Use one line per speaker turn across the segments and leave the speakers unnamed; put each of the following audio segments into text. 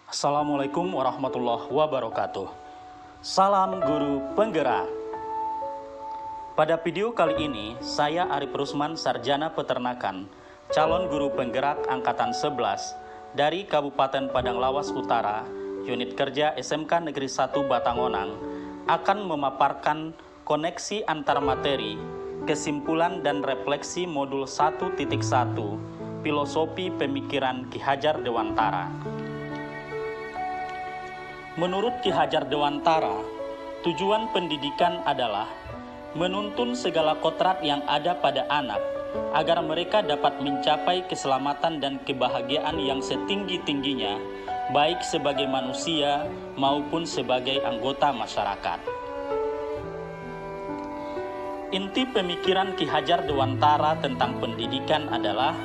Assalamualaikum warahmatullahi wabarakatuh. Salam guru penggerak. Pada video kali ini, saya Arif Rusman, Sarjana Peternakan, calon guru penggerak Angkatan 11 dari Kabupaten Padang Lawas Utara, Unit Kerja SMK Negeri 1 Batangonang, akan memaparkan koneksi antar materi, kesimpulan dan refleksi modul 1.1, Filosofi Pemikiran Ki Hajar Dewantara. Menurut Ki Hajar Dewantara, tujuan pendidikan adalah menuntun segala kodrat yang ada pada anak agar mereka dapat mencapai keselamatan dan kebahagiaan yang setinggi-tingginya, baik sebagai manusia maupun sebagai anggota masyarakat. Inti pemikiran Ki Hajar Dewantara tentang pendidikan adalah: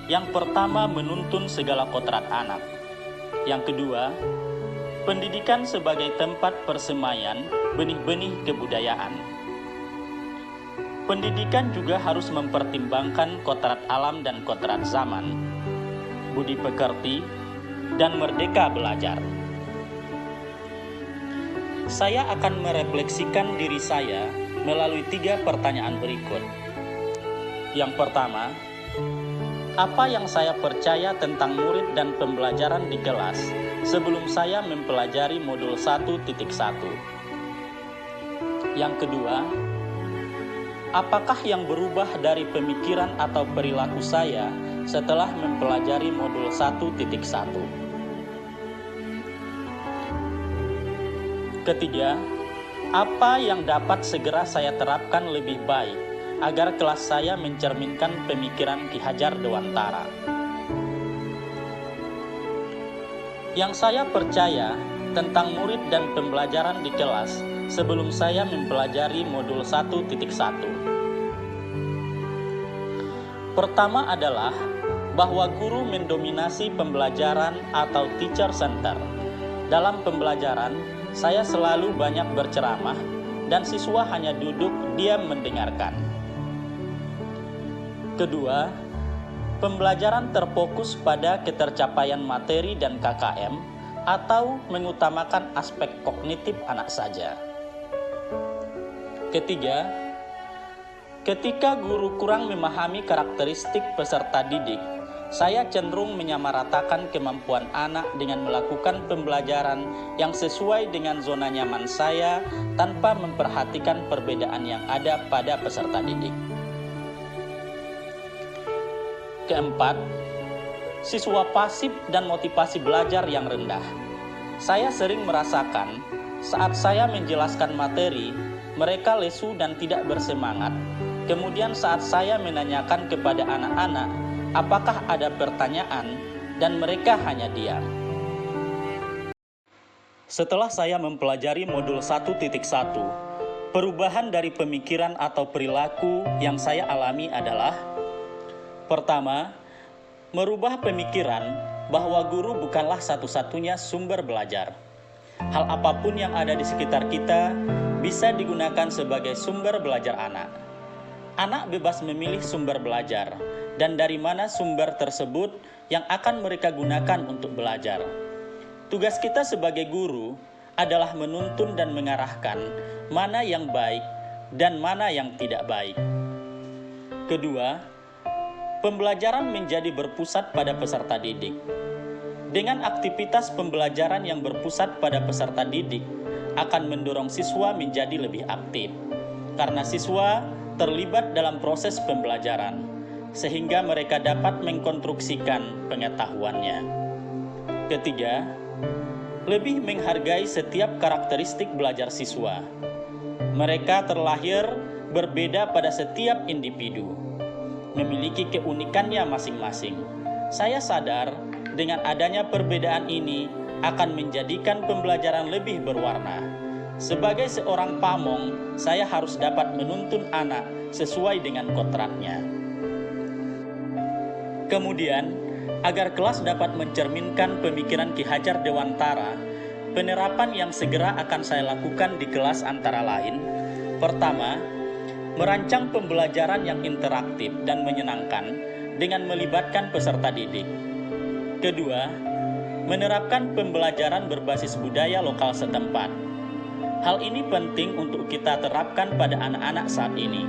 yang pertama, menuntun segala kodrat anak. Yang kedua, pendidikan sebagai tempat persemaian benih-benih kebudayaan. Pendidikan juga harus mempertimbangkan kodrat alam dan kodrat zaman, budi pekerti, dan merdeka belajar. Saya akan merefleksikan diri saya melalui 3 pertanyaan berikut. Yang pertama, apa yang saya percaya tentang murid dan pembelajaran di kelas sebelum saya mempelajari modul 1.1? Yang kedua, apakah yang berubah dari pemikiran atau perilaku saya setelah mempelajari modul 1.1? Ketiga, apa yang dapat segera saya terapkan lebih baik agar kelas saya mencerminkan pemikiran Ki Hajar Dewantara? Yang saya percaya tentang murid dan pembelajaran di kelas sebelum saya mempelajari modul 1.1. Pertama adalah bahwa guru mendominasi pembelajaran atau teacher center. Dalam pembelajaran, saya selalu banyak berceramah dan siswa hanya duduk diam mendengarkan. Kedua, pembelajaran terfokus pada ketercapaian materi dan KKM atau mengutamakan aspek kognitif anak saja. Ketiga, ketika guru kurang memahami karakteristik peserta didik, saya cenderung menyamaratakan kemampuan anak dengan melakukan pembelajaran yang sesuai dengan zona nyaman saya tanpa memperhatikan perbedaan yang ada pada peserta didik. Keempat, siswa pasif dan motivasi belajar yang rendah. Saya sering merasakan saat saya menjelaskan materi, mereka lesu dan tidak bersemangat. Kemudian saat saya menanyakan kepada anak-anak apakah ada pertanyaan, dan mereka hanya diam. Setelah saya mempelajari modul 1.1, perubahan dari pemikiran atau perilaku yang saya alami adalah: pertama, merubah pemikiran bahwa guru bukanlah satu-satunya sumber belajar. Hal apapun yang ada di sekitar kita bisa digunakan sebagai sumber belajar anak. Anak bebas memilih sumber belajar, dan dari mana sumber tersebut yang akan mereka gunakan untuk belajar. Tugas kita sebagai guru adalah menuntun dan mengarahkan mana yang baik dan mana yang tidak baik. Kedua, pembelajaran menjadi berpusat pada peserta didik. Dengan aktivitas pembelajaran yang berpusat pada peserta didik akan mendorong siswa menjadi lebih aktif, karena siswa terlibat dalam proses pembelajaran, sehingga mereka dapat mengkonstruksikan pengetahuannya. Ketiga, lebih menghargai setiap karakteristik belajar siswa. Mereka terlahir berbeda pada setiap individu, memiliki keunikannya masing-masing. Saya sadar dengan adanya perbedaan ini akan menjadikan pembelajaran lebih berwarna. Sebagai seorang pamong, saya harus dapat menuntun anak sesuai dengan kodratnya. Kemudian, agar kelas dapat mencerminkan pemikiran Ki Hajar Dewantara, penerapan yang segera akan saya lakukan di kelas antara lain: pertama, merancang pembelajaran yang interaktif dan menyenangkan dengan melibatkan peserta didik. Kedua, menerapkan pembelajaran berbasis budaya lokal setempat. Hal ini penting untuk kita terapkan pada anak-anak saat ini.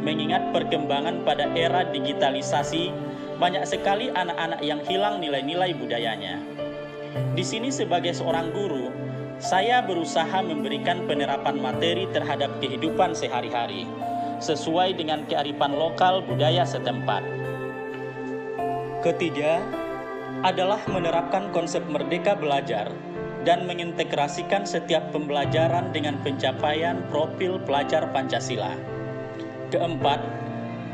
Mengingat perkembangan pada era digitalisasi, banyak sekali anak-anak yang hilang nilai-nilai budayanya. Di sini sebagai seorang guru, saya berusaha memberikan penerapan materi terhadap kehidupan sehari-hari, sesuai dengan kearifan lokal budaya setempat. Ketiga, adalah menerapkan konsep merdeka belajar dan mengintegrasikan setiap pembelajaran dengan pencapaian profil pelajar Pancasila. Keempat,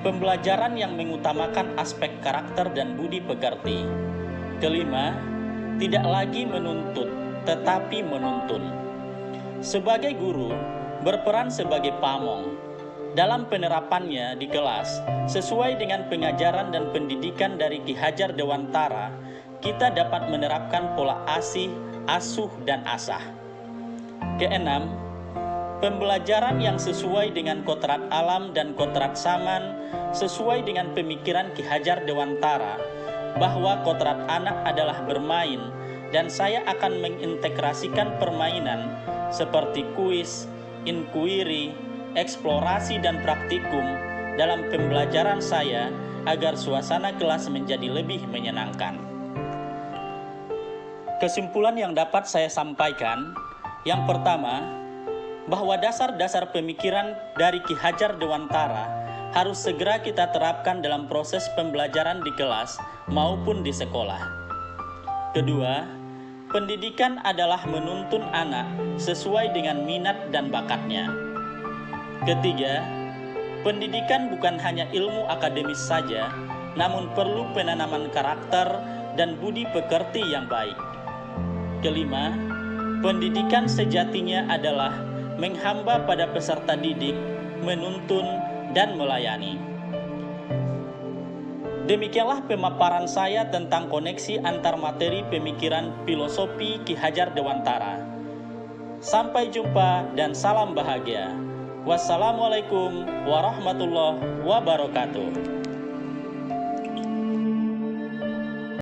pembelajaran yang mengutamakan aspek karakter dan budi pekerti. Kelima, tidak lagi menuntut, tetapi menuntun. Sebagai guru, berperan sebagai pamong. Dalam penerapannya di kelas, sesuai dengan pengajaran dan pendidikan dari Ki Hajar Dewantara, kita dapat menerapkan pola asih, asuh, dan asah. Keenam, pembelajaran yang sesuai dengan kodrat alam dan kodrat zaman, sesuai dengan pemikiran Ki Hajar Dewantara, bahwa kodrat anak adalah bermain, dan saya akan mengintegrasikan permainan seperti kuis, inquiry, eksplorasi, dan praktikum dalam pembelajaran saya agar suasana kelas menjadi lebih menyenangkan. Kesimpulan yang dapat saya sampaikan, yang pertama, bahwa dasar-dasar pemikiran dari Ki Hajar Dewantara harus segera kita terapkan dalam proses pembelajaran di kelas maupun di sekolah. Kedua, pendidikan adalah menuntun anak sesuai dengan minat dan bakatnya. Ketiga, pendidikan bukan hanya ilmu akademis saja, namun perlu penanaman karakter dan budi pekerti yang baik. Kelima, pendidikan sejatinya adalah menghamba pada peserta didik, menuntun, dan melayani. Demikianlah pemaparan saya tentang koneksi antar materi pemikiran filosofi Ki Hajar Dewantara. Sampai jumpa dan salam bahagia. Wassalamualaikum warahmatullahi wabarakatuh.